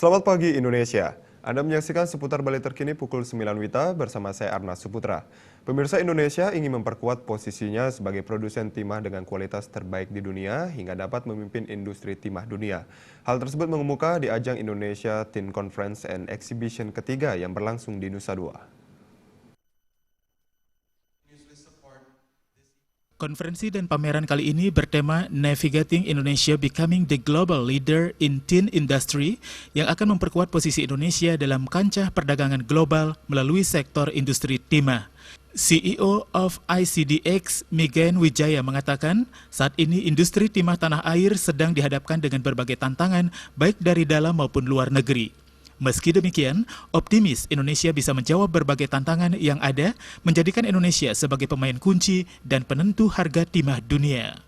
Selamat pagi Indonesia. Anda menyaksikan seputar Bali terkini pukul 9 WITA bersama saya Arna Suputra. Pemirsa, Indonesia ingin memperkuat posisinya sebagai produsen timah dengan kualitas terbaik di dunia hingga dapat memimpin industri timah dunia. Hal tersebut mengemuka di ajang Indonesia Tin Conference and Exhibition ketiga yang berlangsung di Nusa Dua. Konferensi dan pameran kali ini bertema Navigating Indonesia Becoming the Global Leader in Tin Industry yang akan memperkuat posisi Indonesia dalam kancah perdagangan global melalui sektor industri timah. CEO of ICDX, Megan Wijaya mengatakan, saat ini industri timah tanah air sedang dihadapkan dengan berbagai tantangan baik dari dalam maupun luar negeri. Meski demikian, optimis Indonesia bisa menjawab berbagai tantangan yang ada, menjadikan Indonesia sebagai pemain kunci dan penentu harga timah dunia.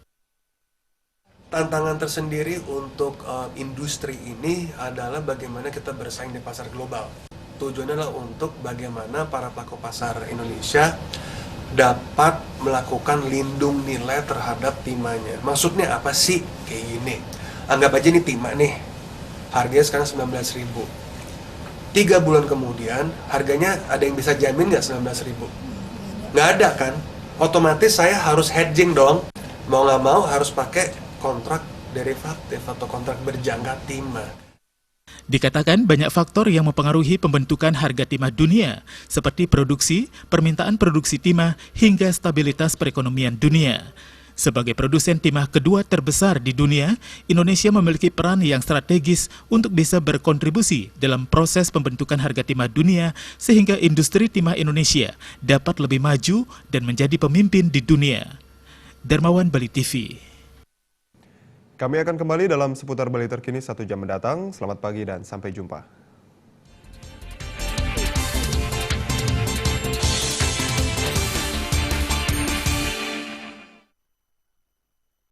Tantangan tersendiri untuk industri ini adalah bagaimana kita bersaing di pasar global. Tujuannya adalah untuk bagaimana para pelaku pasar Indonesia dapat melakukan lindung nilai terhadap timahnya. Maksudnya apa sih? Kayak gini, anggap aja nih timah nih, harganya sekarang 19.000. 3 bulan kemudian, harganya ada yang bisa jamin nggak 19.000? Nggak ada kan? Otomatis saya harus hedging dong. Mau nggak mau harus pakai kontrak derivatif atau kontrak berjangka timah. Dikatakan banyak faktor yang mempengaruhi pembentukan harga timah dunia, seperti produksi, permintaan produksi timah, hingga stabilitas perekonomian dunia. Sebagai produsen timah kedua terbesar di dunia, Indonesia memiliki peran yang strategis untuk bisa berkontribusi dalam proses pembentukan harga timah dunia sehingga industri timah Indonesia dapat lebih maju dan menjadi pemimpin di dunia. Darmawan, Bali TV. Kami akan kembali dalam seputar Bali terkini 1 jam mendatang. Selamat pagi dan sampai jumpa.